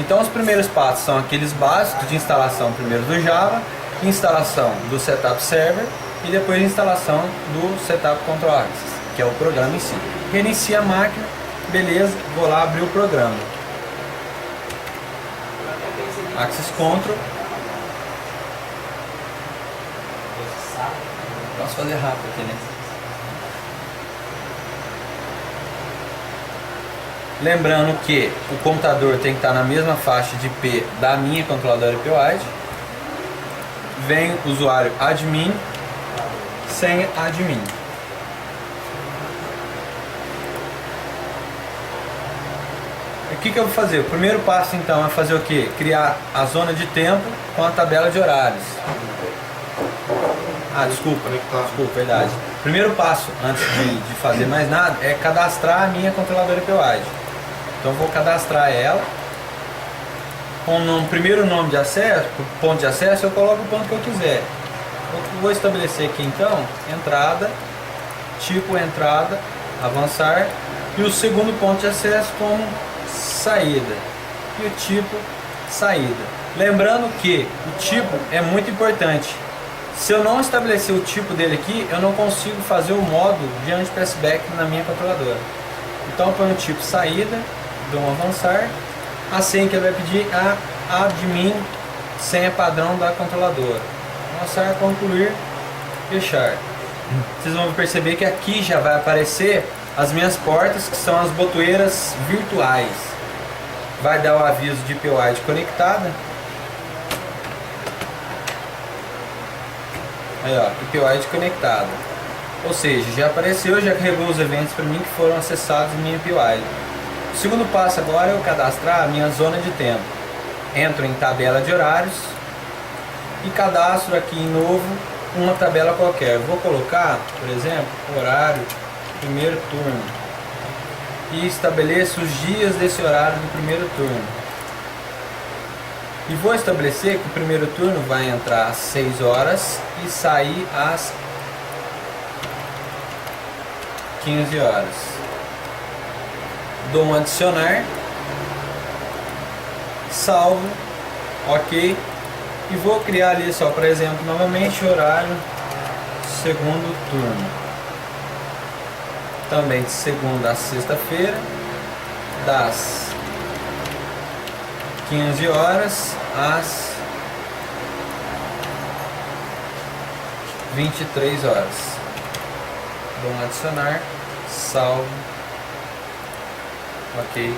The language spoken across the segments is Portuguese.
Então os primeiros passos são aqueles básicos de instalação primeiro do Java, instalação do Setup Server e depois instalação do Setup Control Access, que é o programa em si. Reinicia a máquina, beleza, vou lá abrir o programa. Access Control. Posso fazer rápido aqui, né? Lembrando que o computador tem que estar na mesma faixa de IP da minha controladora IP-wide. Vem o usuário admin, senha admin. O que eu vou fazer? O primeiro passo então é fazer o que? Criar a zona de tempo com a tabela de horários. Desculpa, verdade. O primeiro passo, antes de fazer mais nada, é cadastrar a minha controladora IP-wide. Então eu vou cadastrar ela. Com o primeiro nome de acesso, ponto de acesso, eu coloco o ponto que eu quiser. Eu vou estabelecer aqui então, entrada, tipo entrada, avançar, e o segundo ponto de acesso como saída, e o tipo saída. Lembrando que o tipo é muito importante. Se eu não estabelecer o tipo dele aqui, eu não consigo fazer o modo de anti-passback na minha controladora. Então eu ponho o tipo saída, dou um avançar, a senha que ele vai pedir é a admin, senha padrão da controladora. Avançar, concluir, fechar. Vocês vão perceber que aqui já vai aparecer as minhas portas, que são as botoeiras virtuais. Vai dar o aviso de IP-wide conectada. Aí ó, IP-wide conectada. Ou seja, já apareceu, já carregou os eventos para mim que foram acessados em minha IP-wide. O segundo passo agora é eu cadastrar a minha zona de tempo. Entro em tabela de horários e cadastro aqui em novo uma tabela qualquer. Vou colocar, por exemplo, horário primeiro turno e estabeleço os dias desse horário do primeiro turno. E vou estabelecer que o primeiro turno vai entrar às 6 horas e sair às 15 horas. Dou um adicionar, salvo, ok, e vou criar ali só, por exemplo, novamente horário segundo turno, também de segunda a sexta-feira, das 15 horas às 23 horas. Dou um adicionar, salvo, ok.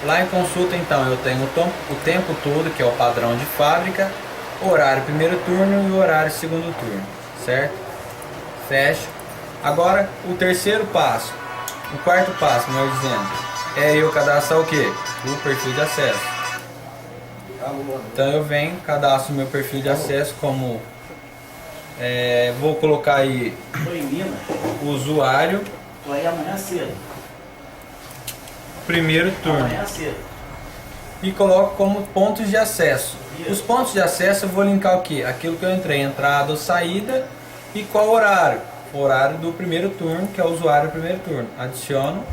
Lá em consulta então eu tenho o tempo todo, que é o padrão de fábrica, horário primeiro turno e horário segundo turno, certo? Fecho. Agora o terceiro passo, o quarto passo, melhor dizendo, é eu cadastrar o que? O perfil de acesso. Então eu venho, cadastro meu perfil de acesso como vou colocar aí o usuário primeiro turno e coloco como pontos de acesso. Os pontos de acesso eu vou linkar o que? Aquilo que eu entrei, entrada ou saída, e qual horário? O horário do primeiro turno, que é o usuário do primeiro turno. Adiciono,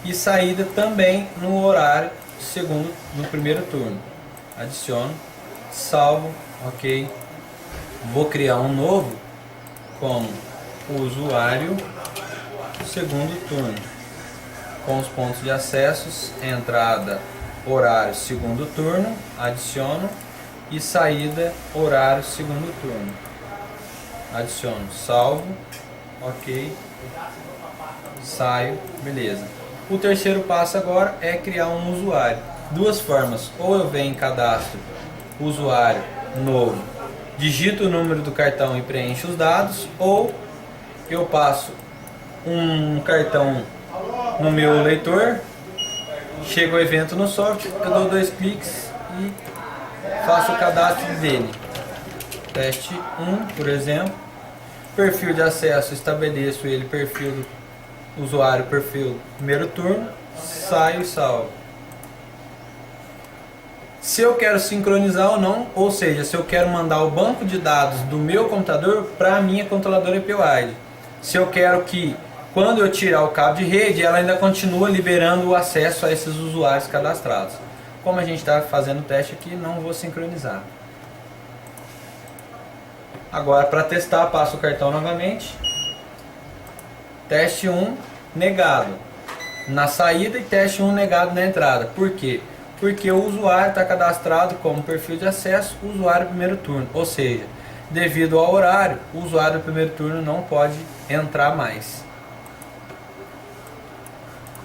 e saída também no horário segundo do primeiro turno. Adiciono, salvo, ok. Vou criar um novo como usuário segundo turno, com os pontos de acessos, entrada, horário segundo turno, adiciono, e saída, horário segundo turno. Adiciono, salvo, ok, saio, beleza. O terceiro passo agora é criar um usuário. Duas formas, ou eu venho em cadastro usuário novo, digito o número do cartão e preencho os dados, ou eu passo um cartão no meu leitor, chega o evento no software, eu dou 2 cliques e faço o cadastro dele. Teste 1, por exemplo. Perfil de acesso, estabeleço ele, perfil do usuário, perfil primeiro turno, saio e salvo. Se eu quero sincronizar ou não, ou seja, se eu quero mandar o banco de dados do meu computador para a minha controladora IP-wide. Se eu quero que, quando eu tirar o cabo de rede, ela ainda continua liberando o acesso a esses usuários cadastrados. Como a gente está fazendo o teste aqui, não vou sincronizar. Agora, para testar, passo o cartão novamente. Teste 1 negado na saída e teste 1 negado na entrada. Por quê? Porque o usuário está cadastrado como perfil de acesso usuário primeiro turno. Ou seja, devido ao horário, o usuário do primeiro turno não pode entrar mais.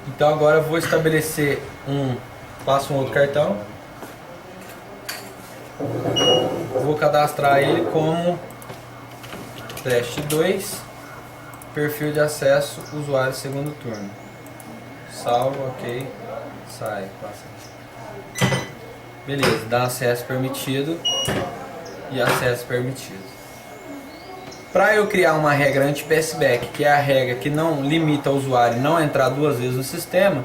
Então agora eu vou estabelecer passo um outro cartão. Vou cadastrar ele como teste 2, perfil de acesso usuário segundo turno. Salvo, ok, sai, passa. Beleza, dá acesso permitido e acesso permitido. Para eu criar uma regra anti-passback, que é a regra que não limita o usuário não entrar duas vezes no sistema,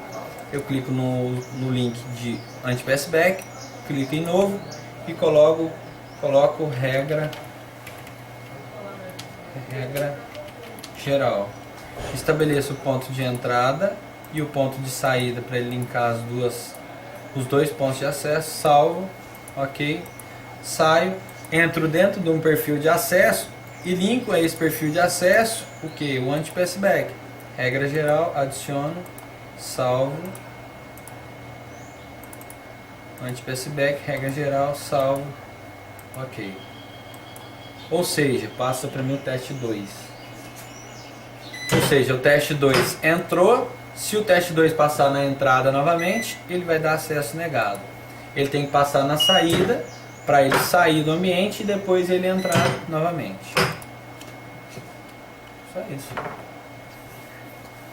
eu clico no link de anti-passback, clico em novo e coloco regra geral. Estabeleço o ponto de entrada e o ponto de saída para ele linkar os dois pontos de acesso, salvo, ok, saio, entro dentro de um perfil de acesso e linko a esse perfil de acesso o que? O anti-passback. Regra geral, adiciono, salvo, anti-passback, regra geral, salvo, ok. Ou seja, passa para mim o teste 2. Ou seja, o teste 2 entrou. Se o teste 2 passar na entrada novamente, ele vai dar acesso negado. Ele tem que passar na saída para ele sair do ambiente e depois ele entrar novamente. Só isso.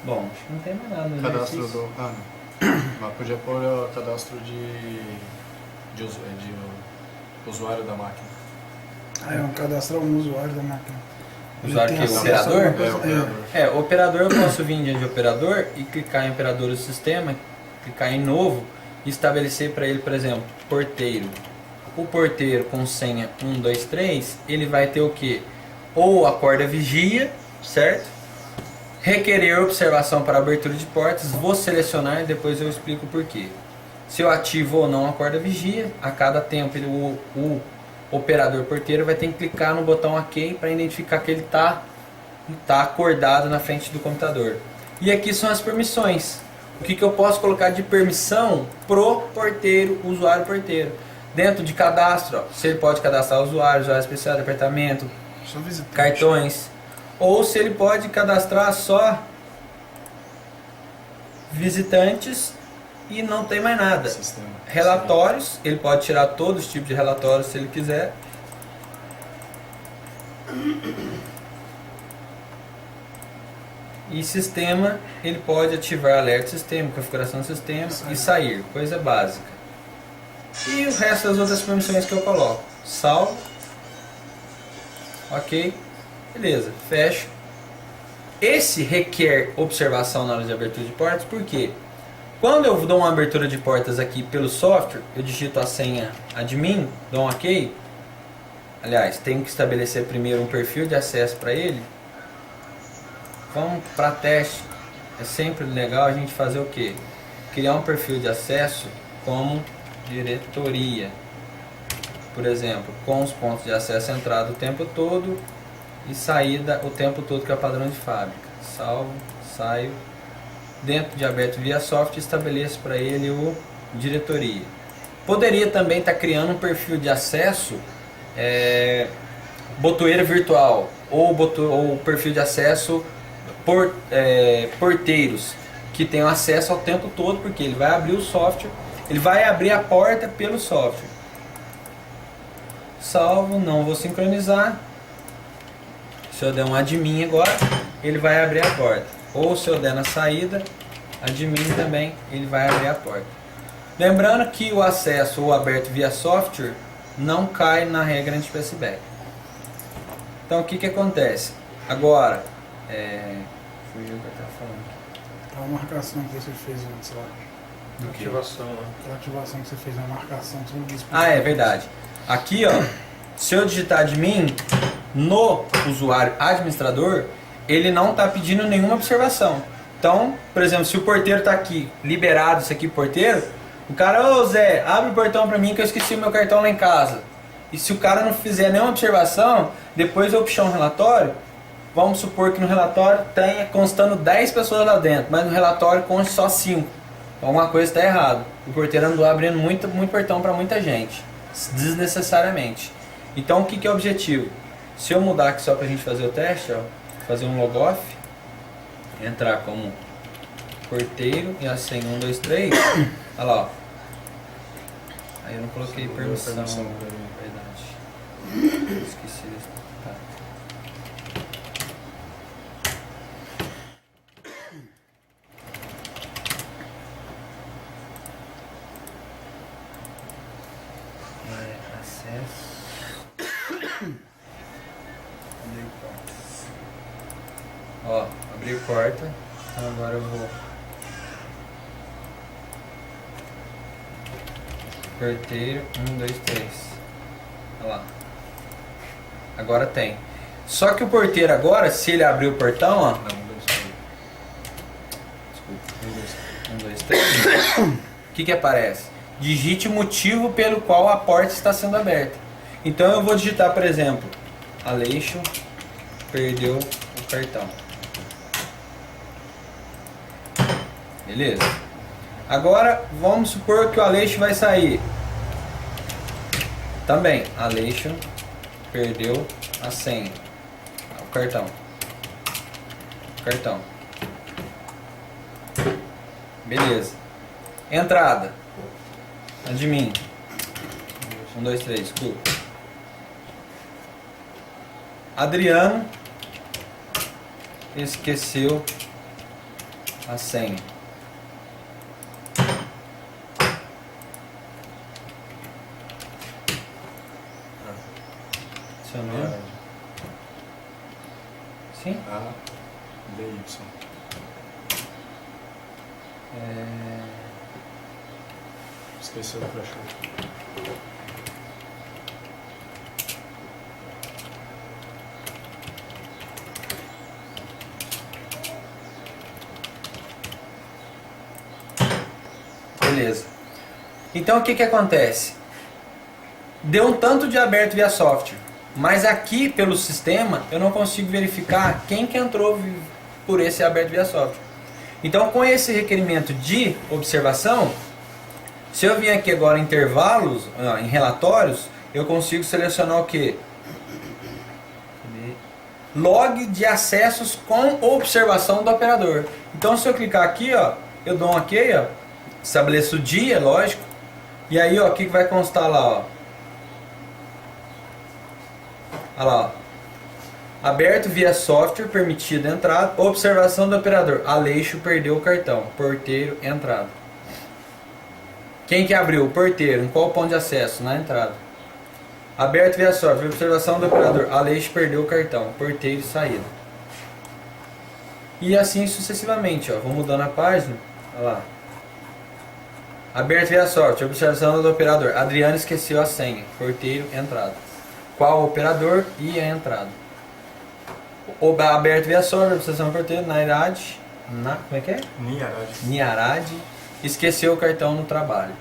Bom, acho que não tem mais nada no Cadastro exercício. do... não. Mas podia pôr o cadastro de usuário da máquina. Eu cadastrar um usuário da máquina. Usuário Ele que? tem O acesso a operador? alguma coisa- O operador eu posso vir diante de operador e clicar em operador do sistema, clicar em novo e estabelecer para ele, por exemplo, porteiro. O porteiro com senha 123, ele vai ter o que? Ou acorda vigia, certo? Requerer observação para abertura de portas, vou selecionar e depois eu explico por quê. Se eu ativo ou não acorda vigia, a cada tempo o operador porteiro vai ter que clicar no botão OK para identificar que ele está acordado na frente do computador. E aqui são as permissões. O que eu posso colocar de permissão pro porteiro, usuário porteiro? Dentro de cadastro, ó, se ele pode cadastrar usuário especial, departamento, Só visitante. cartões. Ou se ele pode cadastrar só visitantes e não tem mais nada. Sistema. Relatórios, ele pode tirar todos os tipos de relatórios se ele quiser. E sistema, ele pode ativar alerta sistema, configuração do sistema e sair, coisa básica. E o resto das outras permissões que eu coloco. Salvo. Ok. Beleza, fecho. Esse requer observação na hora de abertura de portas, por quê? Quando eu dou uma abertura de portas aqui pelo software, eu digito a senha admin, dou um OK. Aliás, tenho que estabelecer primeiro um perfil de acesso para ele. Vamos para teste. É sempre legal a gente fazer o quê? Criar um perfil de acesso como diretoria. Por exemplo, com os pontos de acesso entrada o tempo todo e saída o tempo todo, que é o padrão de fábrica. Salvo, saio. Dentro de aberto via software, estabeleço para ele o diretoria. Poderia também estar criando um perfil de acesso botoeira virtual ou perfil de acesso porteiros, que tem acesso ao tempo todo, porque ele vai abrir o software, ele vai abrir a porta pelo software. Salvo, não vou sincronizar. Se eu der um admin agora, ele vai abrir a porta. Ou se eu der na saída, admin também, ele vai abrir a porta. Lembrando que o acesso ou aberto via software não cai na regra anti-passback. Então o que acontece? Agora, fugiu o que eu estava falando. A marcação que você fez antes lá. Do que? Ativação, né? Aquela ativação que você fez na marcação, você não disse. Ah, é verdade. Aqui, ó, se eu digitar admin no usuário administrador, ele não está pedindo nenhuma observação. Então, por exemplo, se o porteiro está aqui liberado, isso aqui porteiro, O cara, ô Zé, abre o portão pra mim que eu esqueci o meu cartão lá em casa. E se o cara não fizer nenhuma observação, depois eu puxar um relatório, vamos supor que no relatório tenha constando 10 pessoas lá dentro, mas no relatório conste só 5. Então alguma coisa está errada. O porteiro andou abrindo muito portão para muita gente, desnecessariamente. Então o que é o objetivo? Se eu mudar aqui só pra gente fazer o teste, ó, fazer um logoff, entrar como porteiro e a senha 1, 2, 3, olha lá, ó. Aí eu não coloquei permissão, na verdade. Esqueci isso. Tá. Acesso. Abrir portas. Ó, abrir porta. Então agora eu vou. Porteiro, 1, 2, 3. Olha lá. Agora tem. Só que o porteiro agora, se ele abrir o portão, ó. Não, 1, 2, 3. Desculpa. 1, 2, 3. O que aparece? Digite o motivo pelo qual a porta está sendo aberta. Então eu vou digitar, por exemplo, Aleixo perdeu o cartão. Beleza. Agora vamos supor que o Aleixo vai sair. Também, Aleixo perdeu a senha. O cartão. Cartão. Beleza. Entrada. Admin. 1, 2, 3, desculpa. Adriano esqueceu a senha. Seu nome? Sim? A, D, Y. Esqueceu do crachá. Beleza. Então o que acontece? Deu um tanto de aberto via software, mas aqui pelo sistema eu não consigo verificar quem que entrou por esse aberto via software. Então com esse requerimento de observação, se eu vir aqui agora em intervalos, em relatórios, eu consigo selecionar o que? Log de acessos com observação do operador. Então se eu clicar aqui, ó, eu dou um OK, ó, estabeleço o dia, lógico, e aí ó, o que vai constar lá, ó? Olha lá, ó. Aberto via software, permitida entrada, observação do operador, Aleixo perdeu o cartão, porteiro, entrada. Quem que abriu? O porteiro, em qual ponto de acesso? Na entrada. Aberto via software, observação do operador, Aleixo perdeu o cartão, porteiro, saída. E assim sucessivamente, ó, vou mudando a página, olha lá. Aberto via software, observação do operador, Adriano esqueceu a senha, porteiro, entrada. Qual o operador e a entrada. Aberto via software, observação do porteiro, Nairade, como é que é? Niarade, esqueceu o cartão no trabalho.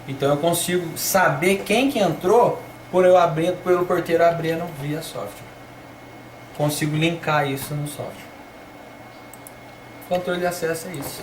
Então eu consigo saber quem que entrou por eu abrindo, pelo porteiro abrindo via software. Consigo linkar isso no software. Controle de acesso é isso.